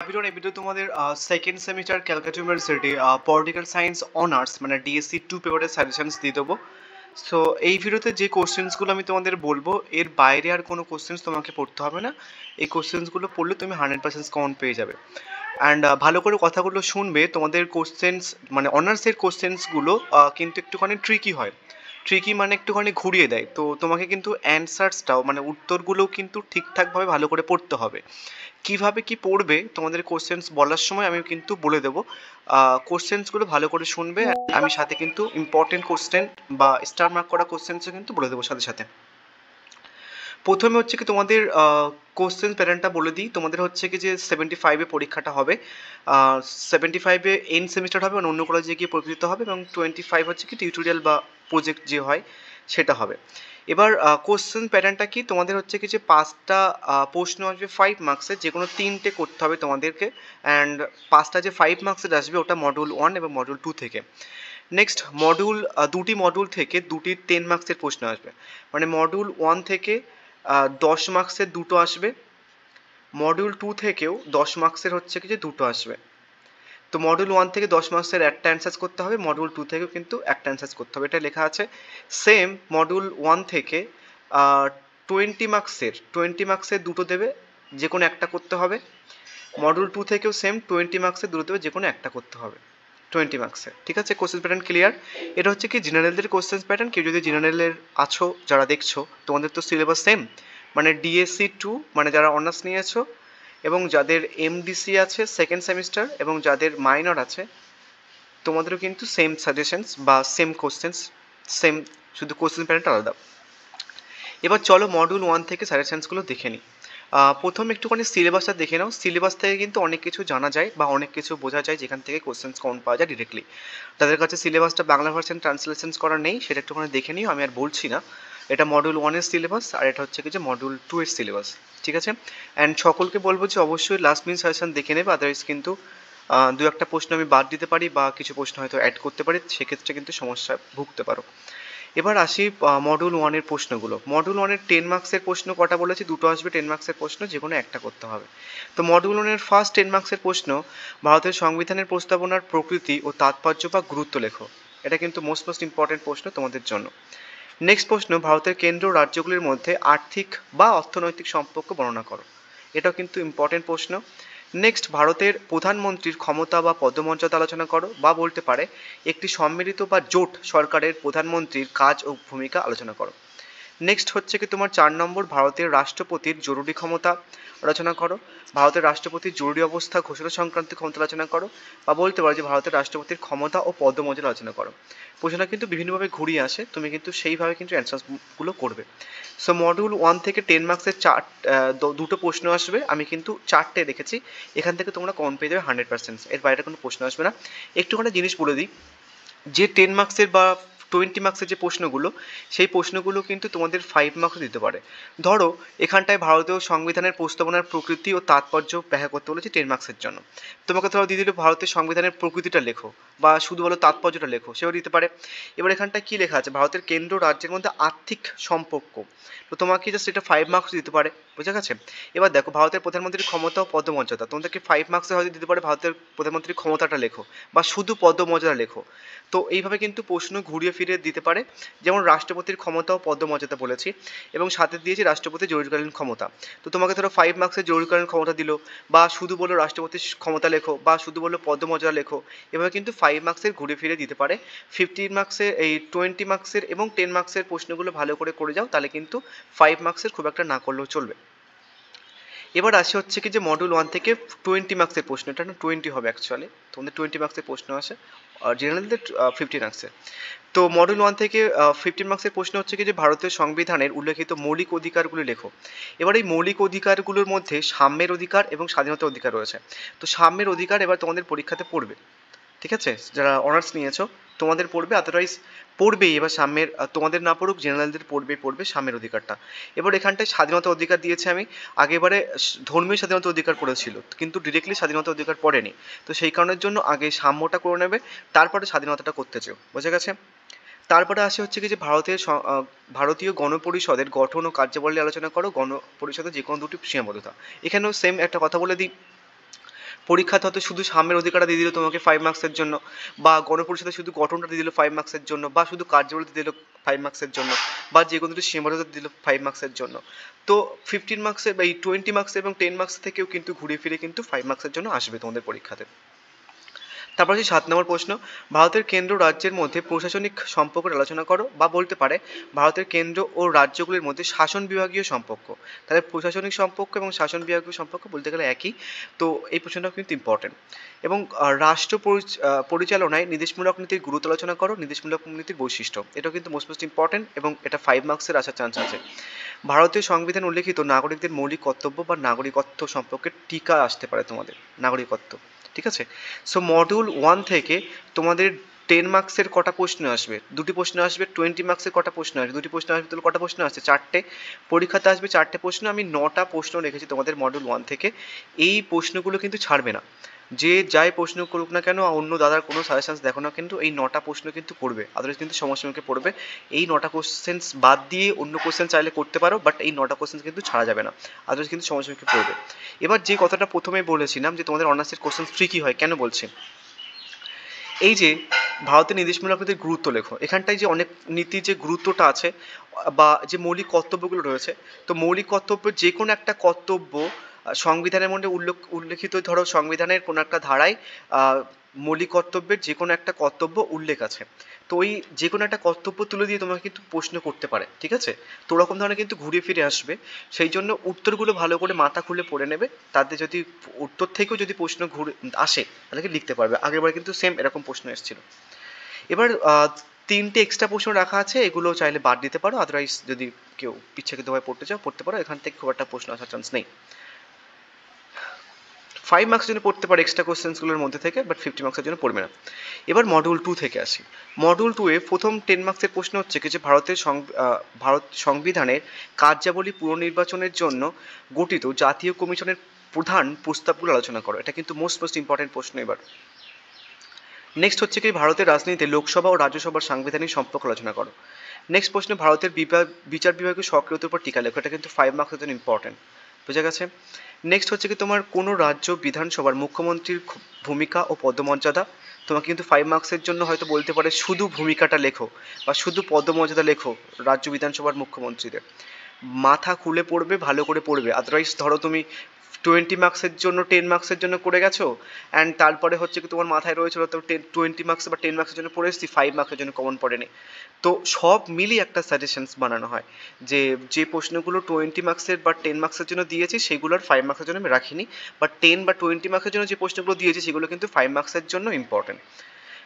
ভিডিওর এই ভিডিও তোমাদের second semester Calcutta university political science honours মানে ডিএসসি 2 পেপারের সাজেশনস দিয়ে দেবো। সো এই ভিডিওতে যে কোশ্চেন্সগুলো আমি তোমাদের বলবো এর বাইরে আর কোনো কোশ্চেন্স তোমাকে পড়তে হবে না। এই কোশ্চেন্সগুলো পড়লে তুমি 100% কাউন্ট পেয়ে যাবে। অ্যান্ড ভালো করে কথাগুলো শুনবে। তোমাদের কোশ্চেন্স মানে অনার্সের কোশ্চেন্সগুলো কিন্তু একটুখানি ট্রিকি হয়। ট্রিকি মানে একটুখানি ঘুরিয়ে দেয়, তো তোমাকে কিন্তু অ্যান্সার্সটাও মানে উত্তরগুলোও কিন্তু ঠিকঠাকভাবে ভালো করে পড়তে হবে। কিভাবে কি পড়বে তোমাদের কোশ্চেন্স বলার সময় আমি কিন্তু বলে দেবো। কোশ্চেন্সগুলো ভালো করে শুনবে, আমি সাথে কিন্তু ইম্পর্টেন্ট কোশ্চেন বা স্টার মার্ক করা কোশ্চেন্সও কিন্তু বলে দেবো সাথে সাথে। প্রথমে হচ্ছে কি তোমাদের কোশ্চেন প্যাটার্নটা বলে দিই। তোমাদের হচ্ছে কি যে 75-এ পরীক্ষাটা হবে, 75-এ এন্ড সেমিস্টার হবে মানে অন্য কলেজে গিয়ে পরীক্ষা দিতে হবে, এবং 25 হচ্ছে কি টিউটোরিয়াল বা প্রজেক্ট যে হয় সেটা হবে। এবার কোশ্চেন প্যাটার্নটা কি, তোমাদের হচ্ছে কি যে 5টা প্রশ্ন আসবে 5 মার্কসের, যে কোনো 3টে করতে হবে তোমাদেরকে। অ্যান্ড 5টা যে 5 মার্কসের আসবে ওটা মডিউল 1 এবং মডিউল 2 থেকে। নেক্সট মডিউল, দুটি মডিউল থেকে দুটি 10 মার্কসের প্রশ্ন আসবে, মানে মডিউল 1 থেকে 10 মার্কসের দুটো আসবে, মডিউল 2 থেকেও 10 মার্কসের হচ্ছে কি যে দুটো আসবে। তো মডিউল 1 থেকে 10 মার্কসের একটা অ্যান্সার করতে হবে, মডিউল 2 থেকেও কিন্তু একটা অ্যান্সার করতে হবে, এটা লেখা আছে। সেম মডিউল 1 থেকে 20 মার্কসের দুটো দেবে, যে কোনো একটা করতে হবে। মডিউল 2 থেকেও সেম 20 মার্কসের দুটো দেবে, যে কোনো একটা করতে হবে 20 মার্কসের। ঠিক আছে, কোশ্চেন প্যাটার্ন ক্লিয়ার? এটা হচ্ছে কি জেনারেলদের কোশ্চেন প্যাটার্ন। কেউ যদি জেনারেলের আছো যারা দেখছো, তোমাদের তো সিলেবাস সেম, মানে ডিএসসি 2 মানে যারা অনার্স নিয়েছো, এবং যাদের এমডিসি আছে সেকেন্ড সেমিস্টার, এবং যাদের মাইনর আছে, তোমাদেরও কিন্তু সেম সাজেশনস বা সেম কোশ্চেন্স, সেম, শুধু কোশ্চেন প্যাটার্নটা আলাদা। এবার চলো মডিউল 1 থেকে সাজেশনসগুলো দেখে নিই। প্রথম একটুখানি সিলেবাসটা দেখে নাও। সিলেবাস থেকে কিন্তু অনেক কিছু জানা যায় বা অনেক কিছু বোঝা যায়, যেখান থেকে কোশ্চেন্স কাউন্ট পাওয়া যায় ডিরেক্টলি। তাদের কাছে সিলেবাসটা বাংলা ভার্সন ট্রান্সলেশন করা নেই, সেটা একটুখানি দেখে নিও, আমি আর বলছি না। এটা মডিউল 1-এর সিলেবাস, আর এটা হচ্ছে কি যে মডিউল 2-এর সিলেবাস। ঠিক আছে, অ্যান্ড সকলকে বলবো যে অবশ্যই লাস্ট মিনিট সাজেশন দেখে নেবে, আদারওয়াইজ কিন্তু দু একটা প্রশ্ন আমি বাদ দিতে পারি বা কিছু প্রশ্ন হয়তো অ্যাড করতে পারি, সেক্ষেত্রে কিন্তু সমস্যায় ভুগতে পারো। এবার আসি মডিউল 1-এর প্রশ্নগুলো। মডিউল 1-এর 10 মার্কসের প্রশ্ন কটা বলেছি, দুটো আসবে 10 মার্কসের প্রশ্ন, যে কোনো একটা করতে হবে। তো মডিউল 1-এর ফার্স্ট 10 মার্কসের প্রশ্ন, ভারতের সংবিধানের প্রস্তাবনার প্রকৃতি ও তাৎপর্য বা গুরুত্ব লেখো। এটা কিন্তু মোস্ট ইম্পর্টেন্ট প্রশ্ন তোমাদের জন্য। নেক্সট প্রশ্ন, ভারতের কেন্দ্র ও রাজ্যগুলির মধ্যে আর্থিক বা অর্থনৈতিক সম্পর্ক বর্ণনা করো। এটাও কিন্তু ইম্পর্টেন্ট প্রশ্ন। নেক্সট, ভারতের প্রধানমন্ত্রীর ক্ষমতা বা পদমর্যাদা আলোচনা করো, বা বলতে পারে একটি সম্মিলিত বা জোট সরকারের প্রধানমন্ত্রীর কাজ ও ভূমিকা আলোচনা করো। নেক্সট হচ্ছে কি তোমার 4 নম্বর, ভারতের রাষ্ট্রপতির জরুরি ক্ষমতা আলোচনা করো। ভারতের রাষ্ট্রপতির জরুরি অবস্থা ঘোষণা সংক্রান্ত ক্ষমতা আলোচনা করো, বা বলতে পারো যে ভারতের রাষ্ট্রপতির ক্ষমতা ও পদমর্যাদা আলোচনা করো। প্রশ্নটা কিন্তু বিভিন্নভাবে ঘুরিয়ে আসে, তুমি কিন্তু সেইভাবে কিন্তু অ্যান্সারগুলো করবে। সো মডিউল 1 থেকে 10 মার্কসের দুটো প্রশ্ন আসবে, আমি কিন্তু 4টে রেখেছি। এখান থেকে তোমরা কম পেয়ে যাবে 100%, এর বাইরে কোনো প্রশ্ন আসবে না। একটুখানি জিনিস বলে দিই, যে 10 মার্কসের বা 20 মার্কসের যে প্রশ্নগুলো, সেই প্রশ্নগুলো কিন্তু তোমাদের 5 মার্কস দিতে পারে। ধরো এখানটায় ভারতীয় সংবিধানের প্রস্তাবনার প্রকৃতি ও তাৎপর্য ব্যাখ্যা করতে বলেছি 10 মার্কসের জন্য। তোমাকে ধরো দিয়ে দিল ভারতের সংবিধানের প্রকৃতিটা লেখো, বা শুধু বলো তাৎপর্যটা লেখো, সেও দিতে পারে। এবার এখানটায় কী লেখা আছে, ভারতের কেন্দ্র রাজ্যের মধ্যে আর্থিক সম্পর্ক, তো তোমাকে জাস্ট এটা 5 মার্কস দিতে পারে। বুঝা গেছে? এবার দেখো ভারতের প্রধানমন্ত্রীর ক্ষমতা ও পদমর্যাদা, তোমাদেরকে 5 মার্কসে হয়তো দিতে পারে ভারতের প্রধানমন্ত্রীর ক্ষমতাটা লেখো, বা শুধু পদমর্যাদা লেখো। তো এইভাবে কিন্তু প্রশ্ন ঘুরিয়ে ফিরিয়ে দিতে পারে। যেমন রাষ্ট্রপতির ক্ষমতা ও পদমর্যাদা বলেছি, এবং সাথে দিয়েছি রাষ্ট্রপতির জরুরিকালীন ক্ষমতা। তো তোমাকে ধরো 5 মার্কসের জরুরিকালীন ক্ষমতা দিল, বা শুধু বলো রাষ্ট্রপতির ক্ষমতা লেখো, বা শুধু বলো পদমর্যাদা লেখো। এভাবে কিন্তু 5 মার্কসের ঘুরে ফিরে দিতে পারে। 15 মার্কসের, এই 20 মার্কসের এবং 10 মার্কসের প্রশ্নগুলো ভালো করে যাও, তাহলে কিন্তু 5 মার্কসের খুব একটা না করলেও চলবে। এবার আসি হচ্ছে কি যে মডিউল 1 থেকে 20 মার্কসের প্রশ্ন, এটা না 20 হবে অ্যাকচুয়ালি, তোমাদের 20 মার্কসের প্রশ্ন আসে, আর জেনারেলদের 15 মার্কসের। তো মডিউল 1 থেকে 15 মার্কসের প্রশ্ন হচ্ছে কি যে ভারতীয় সংবিধানের উল্লেখিত মৌলিক অধিকারগুলি লেখো। এবার এই মৌলিক অধিকারগুলোর মধ্যে সাম্যের অধিকার এবং স্বাধীনতার অধিকার রয়েছে। তো সাম্যের অধিকার এবার তোমাদের পরীক্ষাতে পড়বে। ঠিক আছে, যারা অনার্স নিয়েছো তোমাদের পড়বে, আদারওয়াইজ পড়বেই। এবার সাম্যের তোমাদের না পড়ুক, জেনারেলদের পড়বে সাম্যের অধিকারটা। এবার এখানটায় স্বাধীনতা অধিকার দিয়েছে, আমি আগেবারে ধর্মীয় স্বাধীনতা অধিকার পড়েছিল, কিন্তু ডিরেক্টলি স্বাধীনতা অধিকার পড়েনি। তো সেই কারণের জন্য আগে সাম্যটা করে নেবে, তারপরে স্বাধীনতাটা করতে চাও। বোঝা গেছে? তারপরে আসে হচ্ছে কি যে ভারতীয় গণপরিষদের গঠন ও কার্যাবলী আলোচনা করো, গণপরিষদের যে কোনো দুটি সীমাবদ্ধতা। এখানেও সেম একটা কথা বলে দিই, পরীক্ষাতে হয়তো শুধু সাম্যের অধিকারটা দিয়ে দিল তোমাকে 5 মার্কসের জন্য, বা গণপরিষদে শুধু গঠনটা দিয়ে দিল 5 মার্কসের জন্য, বা শুধু কার্যাবলী দিয়ে দিল 5 মার্কসের জন্য, বা যে কোনো দুটো সীমাবদ্ধতা দিল 5 মার্কসের জন্য। তো 15 মার্কসের বা এই 20 মার্কস এবং 10 মার্কস থেকেও কিন্তু ঘুরে ফিরে কিন্তু 5 মার্কসের জন্য আসবে তোমাদের পরীক্ষাতে। তারপর হচ্ছে 7 নম্বর প্রশ্ন, ভারতের কেন্দ্র রাজ্যের মধ্যে প্রশাসনিক সম্পর্কের আলোচনা করো, বা বলতে পারে ভারতের কেন্দ্র ও রাজ্যগুলির মধ্যে শাসন বিভাগীয় সম্পর্ক। তাহলে প্রশাসনিক সম্পর্ক এবং শাসন বিভাগীয় সম্পর্ক বলতে গেলে একই, তো এই প্রশ্নটাও কিন্তু ইম্পর্টেন্ট। এবং রাষ্ট্র পরিচালনায় নির্দেশমূলক নীতির গুরুত্ব আলোচনা করো, নির্দেশমূলক নীতির বৈশিষ্ট্য। এটাও কিন্তু মোস্ট ইম্পর্টেন্ট এবং এটা 5 মার্কসের আসার চান্স আছে। ভারতীয় সংবিধান উল্লেখিত নাগরিকদের মৌলিক কর্তব্য বা নাগরিকত্ব সম্পর্কে টিকা আসতে পারে তোমাদের, নাগরিকত্ব। ঠিক আছে, সো মডিউল 1 থেকে তোমাদের 10 মার্কসের কটা প্রশ্ন আসবে? দুটি প্রশ্ন আসবে। 20 মার্কসের কটা প্রশ্ন আসবে? দুটি প্রশ্ন আসবে। তাহলে কটা প্রশ্ন আসছে? 4টে। পরীক্ষাতে আসবে 4টে প্রশ্ন। আমি 9টা প্রশ্ন রেখেছি তোমাদের মডিউল 1 থেকে। এই প্রশ্নগুলো কিন্তু ছাড়বে না, যে যাই প্রশ্ন করুক না কেন, অন্য দাদার কোনো সাজেশনস দেখো না, কিন্তু এই 9টা প্রশ্ন কিন্তু করবে, আদারওয়াইজ কিন্তু সমস্যার মুখে পড়বে। এই 9টা কোশ্চেন্স বাদ দিয়ে অন্য কোশ্চেন চাইলে করতে পারো, বাট এই 9টা কোশ্চেন কিন্তু ছাড়া যাবে না, আদারওয়াইজ কিন্তু সমস্যার মুখে পড়বে। এবার যে কথাটা প্রথমে বলেছিলাম যে তোমাদের অনার্সের কোশ্চেন ট্রিকি হয়, কেন বলছি? এই যে ভারতের নির্দেশমূলক নীতির গুরুত্ব লেখো, এখানটায় যে অনেক নীতির যে গুরুত্বটা আছে বা যে মৌলিক কর্তব্যগুলো রয়েছে, তো মৌলিক কর্তব্যের যে কোনো একটা কর্তব্য সংবিধানের মধ্যে উল্লেখিত, ধরো সংবিধানের কোনো একটা ধারায় মৌলিক কর্তব্যের যে কোনো একটা কর্তব্য উল্লেখ আছে, তো ওই যে কোনো একটা কর্তব্য তুলে দিয়ে তোমাকে কিন্তু প্রশ্ন করতে পারে। ঠিক আছে, তো ওরকম ধরনের কিন্তু ঘুরে ফিরে আসবে, সেই জন্য উত্তরগুলো ভালো করে মাথা খুলে পড়ে নেবে, তাতে যদি উত্তর থেকেও যদি প্রশ্ন ঘুরে আসে তাহলে কি লিখতে পারবে। আগেরবার কিন্তু সেম এরকম প্রশ্ন এসেছিল। এবার 3টে এক্সট্রা প্রশ্ন রাখা আছে, এগুলো চাইলে বাদ দিতে পারো, আদারওয়াইজ যদি কেউ ইচ্ছাকৃতভাবে পড়তে চাও পড়তে পারো, এখান থেকে খুব একটা প্রশ্ন আসার চান্স নেই। 5 মার্কসের জন্য পড়তে পারে এক্সট্রা কোশ্চেন্সগুলোর মধ্যে থেকে, বাট 50 মার্কসের জন্য পড়বে না। এবার মডিউল 2 থেকে আসি। মডিউল 2 এ প্রথম 10 মার্কসের প্রশ্ন হচ্ছে কি যে ভারত সংবিধানের কার্যাবলী পুনর্নির্বাচনের জন্য গঠিত জাতীয় কমিশনের প্রধান প্রস্তাবগুলো আলোচনা করো। এটা কিন্তু মোস্ট ইম্পর্টেন্ট প্রশ্ন। এবার নেক্সট হচ্ছে কি ভারতের রাজনীতিতে লোকসভা ও রাজ্যসভার সাংবিধানিক সম্পর্ক আলোচনা করো। নেক্সট প্রশ্ন, ভারতের বিচার বিভাগীয় সক্রিয়তার উপর টিকা লেখো। এটা কিন্তু 5 মার্কসের জন্য ইম্পর্টেন্ট, বুঝা গেছে। নেক্সট হচ্ছে কি তোমার কোনো রাজ্য বিধানসভার মুখ্যমন্ত্রীর ভূমিকা ও পদমর্যাদা। তোমাকে কিন্তু 5 মার্কসের জন্য হয়তো বলতে পারে শুধু ভূমিকাটা লেখো বা শুধু পদমর্যাদা লেখো রাজ্য বিধানসভার মুখ্যমন্ত্রীদের। মাথা খুলে পড়বে, ভালো করে পড়বে, আদারওয়াইজ ধরো তুমি 20 মার্কসের জন্য 10 মার্কসের জন্য করে গেছো, অ্যান্ড তারপরে হচ্ছে কি তোমার মাথায় রয়েছিল তো 20 মার্কস বা 10 মার্কসের জন্য পড়ে এসেছি, 5 মার্কসের জন্য কমন পড়েনি। তো সব মিলিয়ে একটা সাজেশনস বানানো হয় যে যে প্রশ্নগুলো 20 মার্কসের বা 10 মার্কসের জন্য দিয়েছি সেগুলোর 5 মার্কসের জন্য আমি রাখিনি, বাট 10 বা 20 মার্কসের জন্য যে প্রশ্নগুলো দিয়েছি সেগুলো কিন্তু 5 মার্কসের জন্য ইম্পর্টেন্ট।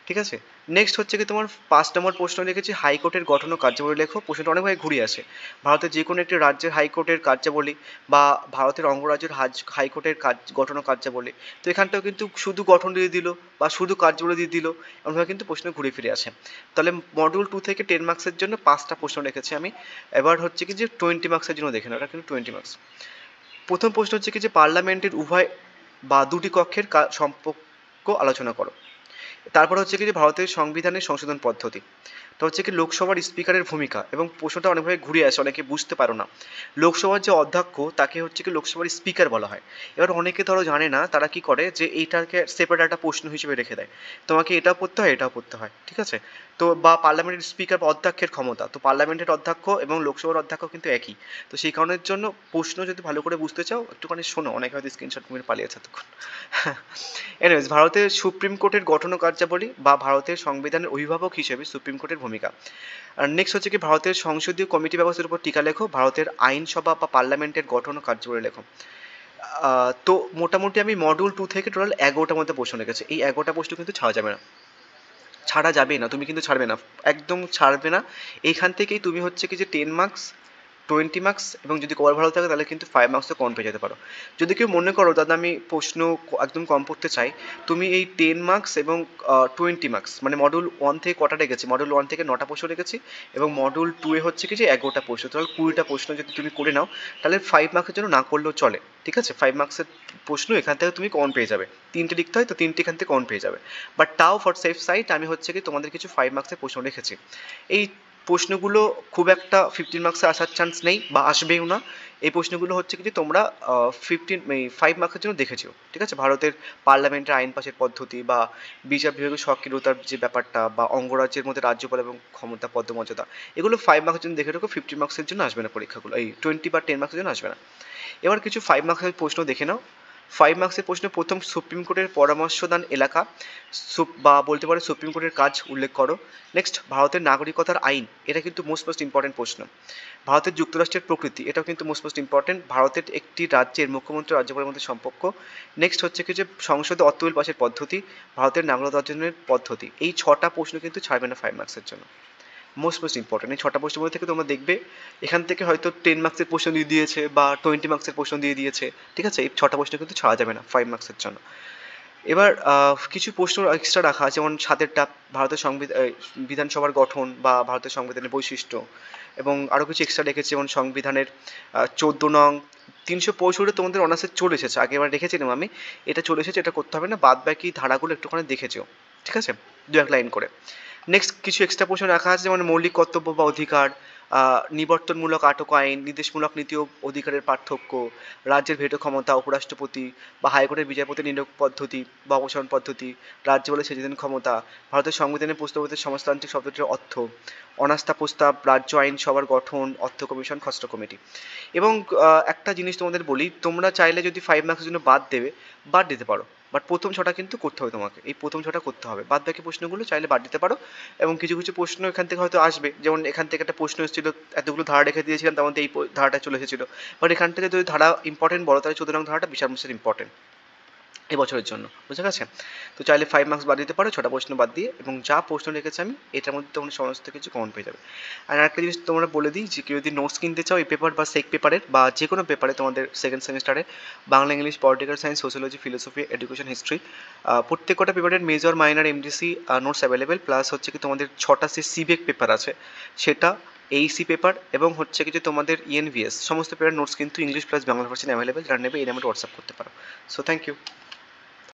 ঠিক আছে, নেক্সট হচ্ছে কি তোমার 5 নম্বর প্রশ্ন লিখেছি হাইকোর্টের গঠন ও কার্যাবলী লেখো। প্রশ্নটা অনেকভাবে ঘুরে আসে, ভারতের যে কোনো একটি রাজ্যের হাইকোর্টের কার্যাবলী বা ভারতের অঙ্গরাজ্যের হাইকোর্টের গঠন ও কার্যাবলী। তো এখানটাও কিন্তু শুধু গঠন দিয়ে দিল বা শুধু কার্যাবলী দিয়ে দিল, এমনভাবে কিন্তু প্রশ্ন ঘুরে ফিরে আসে। তাহলে মডিউল 2 থেকে 10 মার্কসের জন্য 5টা প্রশ্ন রেখেছি আমি। এবার হচ্ছে কি যে 20 মার্কসের জন্য দেখে নাও, এটা কিন্তু 20 মার্কস। প্রথম প্রশ্ন হচ্ছে কি যে পার্লামেন্টের উভয় বা দুটি কক্ষের সম্পর্ক আলোচনা করো। তারপর হচ্ছে কি যে ভারতের সংবিধানের সংশোধন পদ্ধতি। তো হচ্ছে কি লোকসভার স্পিকারের ভূমিকা, এবং প্রশ্নটা অনেকভাবে ঘুরে আসে, অনেকে বুঝতে পারো না। লোকসভার যে অধ্যক্ষ তাকে হচ্ছে কি লোকসভার স্পিকার বলা হয়। এবার অনেকে ধরো জানে না, তারা কি করে যে এইটাকে সেপারেট একটা প্রশ্ন হিসেবে রেখে দেয়, তোমাকে এটাও পড়তে হয় এটাও পড়তে হয়। ঠিক আছে, তো বা পার্লামেন্টের স্পিকার বা অধ্যক্ষের ক্ষমতা, তো পার্লামেন্টের অধ্যক্ষ এবং লোকসভার অধ্যক্ষ কিন্তু একই। তো সেই কারণের জন্য প্রশ্ন যদি ভালো করে বুঝতে চাও একটুখানি শোনো, অনেকে হয়তো স্ক্রিনশট মেরে পালিয়েছে তখন। এনিওয়েজ, ভারতের সুপ্রিম কোর্টের গঠন ও কার্যাবলী বা ভারতের সংবিধানের অভিভাবক হিসেবে সুপ্রিম কোর্টের ভূমিকা। আর নেক্সট হচ্ছে কি ভারতের সংসদীয় কমিটি ব্যবস্থার উপর টিকা লেখো। ভারতের আইনসভা বা পার্লামেন্টের গঠন ও কার্যাবলী লেখো। তো মোটামুটি আমি মডিউল 2 থেকে টোটাল 11টার মধ্যে প্রশ্ন রেখেছি। এই 11টা প্রশ্ন কিন্তু ছাড়া যাবে না, ছাড়া যাবে না, তুমি কিন্তু ছাড়বে না, একদম ছাড়বে না। এইখান থেকেই তুমি হচ্ছে কি যে 10 মার্কস, 20 মার্কস, এবং যদি কভার ভালো থাকে তাহলে কিন্তু 5 মার্কসও কম পেয়ে যেতে পারো। যদি কেউ মনে করো দাদা আমি প্রশ্ন একদম কম পড়তে চাই, তুমি এই 10 মার্কস এবং 20 মার্কস মানে মডিউল 1 থেকে কটা রেখেছি, মডিউল 1 থেকে 9টা প্রশ্ন রেখেছি, এবং মডিউল 2 এ হচ্ছে কি যে 11টা প্রশ্ন, তাহলে 20টা প্রশ্ন যদি তুমি করে নাও তাহলে 5 মার্কসের জন্য না করলেও চলে। ঠিক আছে, 5 মার্কসের প্রশ্ন এখান থেকে তুমি কমন পেয়ে যাবে, 3টে লিখতে হয় তো 3টে এখান থেকে কমন পেয়ে যাবে, বাট তাও ফর সেফ সাইড আমি হচ্ছে কি তোমাদের কিছু 5 মার্কসের প্রশ্ন রেখেছি। এই প্রশ্নগুলো খুব একটা 15 মার্কসে আসার চান্স নেই বা আসবেও না। এই প্রশ্নগুলো হচ্ছে কি যে তোমরা 5 মার্কসের জন্য দেখেছো, ঠিক আছে? ভারতের পার্লামেন্টের আইন পাশের পদ্ধতি বা বিচার বিভাগের সক্রিয়তার যে ব্যাপারটা বা অঙ্গরাজ্যের মধ্যে রাজ্যপাল এবং ক্ষমতা পদমর্যাদা, এগুলো 5 মার্কসের জন্য দেখে রাখো। 15 মার্কসের জন্য আসবে না পরীক্ষাগুলো, এই 20 বা 10 মার্কসের জন্য আসবে না। এবার কিছু 5 মার্কসের প্রশ্ন দেখে নাও। 5 মার্কসের প্রশ্ন, প্রথম, সুপ্রিম কোর্টের পরামর্শদান এলাকা বা বলতে পারো সুপ্রিম কোর্টের কাজ উল্লেখ করো। নেক্সট, ভারতের নাগরিকতার আইন, এটা কিন্তু মোস্ট ইম্পর্টেন্ট প্রশ্ন। ভারতের যুক্তরাষ্ট্রের প্রকৃতি, এটাও কিন্তু মোস্ট ইম্পর্টেন্ট। ভারতের একটি রাজ্যের মুখ্যমন্ত্রী রাজ্যপালের মধ্যে সম্পর্ক। নেক্সট হচ্ছে কি যে সংসদে অর্থ বিল পাশের পদ্ধতি, ভারতের নাগরিকতা অর্জনের পদ্ধতি। এই 6টা প্রশ্ন কিন্তু ছাড়বে না 5 মার্কসের জন্য, মোস্ট ইম্পর্টেন্ট। এই 6টা প্রশ্নের মধ্যে থেকে তোমরা দেখবে এখান থেকে হয়তো 10 মার্কসের প্রশ্ন দিয়ে দিয়েছে বা 20 মার্কসের প্রশ্ন দিয়ে দিয়েছে, ঠিক আছে? এই 6টা প্রশ্ন কিন্তু ছাড়া যাবে না 5 মার্কসের জন্য। এবার কিছু প্রশ্ন এক্সট্রা রাখা আছে, যেমন 7এরটা ভারতের বিধানসভার গঠন বা ভারতের সংবিধানের বৈশিষ্ট্য, এবং আরও কিছু এক্সট্রা রেখেছে, যেমন সংবিধানের 14 নং 365 তোমাদের অনার্সে চলে এসেছে, আগেবার রেখেছিলাম আমি, এটা চলে এসেছে, এটা করতে হবে না। বাদ বাকি ধারাগুলো একটুখানি দেখেছো, ঠিক আছে? 2-1 লাইন করে। নেক্সট কিছু এক্সট্রা প্রশ্ন রাখা আছে, যেমন মৌলিক কর্তব্য বা অধিকার, নিবর্তনমূলক আটক আইন, নির্দেশমূলক নীতি ও অধিকারের পার্থক্য, রাজ্যের ভেটো ক্ষমতা, উপরাষ্ট্রপতি বা হাইকোর্টের বিচারপতি নিয়োগ পদ্ধতি বা অপসারণ পদ্ধতি, রাজ্যপালের সেচেতন ক্ষমতা, ভারতের সংবিধানের প্রস্তাবিত সমাজতান্ত্রিক শব্দটির অর্থ, অনাস্থা প্রস্তাব, রাজ্য আইনসভার গঠন, অর্থ কমিশন, খসড়া কমিটি। এবং একটা জিনিস তোমাদের বলি, তোমরা চাইলে যদি 5 মার্কসের জন্য বাদ দিতে পারো, বাট প্রথম 6টা কিন্তু করতে হবে তোমাকে, এই প্রথম 6টা করতে হবে। বাদ বাকি প্রশ্নগুলো চাইলে বাদ দিতে পারো। এবং কিছু কিছু প্রশ্ন এখান থেকে হয়তো আসবে, যেমন এখান থেকে একটা প্রশ্ন এসেছিল, এতগুলো ধারা রেখে দিয়েছিলাম, তার মধ্যে এই ধারাটা চলে এসেছিলো। বাট এখান থেকে যদি ধারা ইম্পর্টেন্ট বলো, তাহলে 14 নং ধারাটা বিশাল ইম্পর্টেন্ট এবছরের জন্য, বুঝে গেছে? তো চাইলে 5 মার্কস বাদ দিতে পারো 6টা প্রশ্ন বাদ দিয়ে, এবং যা প্রশ্ন রেখেছি আমি এটার মধ্যে তোমরা সমস্ত কিছু কমন পেয়ে যাবে। আর একটা জিনিস তোমরা বলে দিই, যে কেউ যদি নোটস কিনতে চাও এই পেপার বা সেক পেপারের বা যে কোনো পেপারে, তোমাদের সেকেন্ড সেমিস্টারে Bangla, English, political science, sociology, philosophy, education, history, প্রত্যেক কটা পেপারের major, minor, MDC notes available, plus হচ্ছে কি তোমাদের 6টা সিভিক পেপার আছে সেটা, এইসি পেপার, এবং হচ্ছে কি যে তোমাদের ইএনভিএস, সমস্ত পেপারের নোটস কিন্তু English plus Bangla version available. যারা নেবে এই নাম্বারে হোয়াটসঅ্যাপ করতে পারো। So thank you.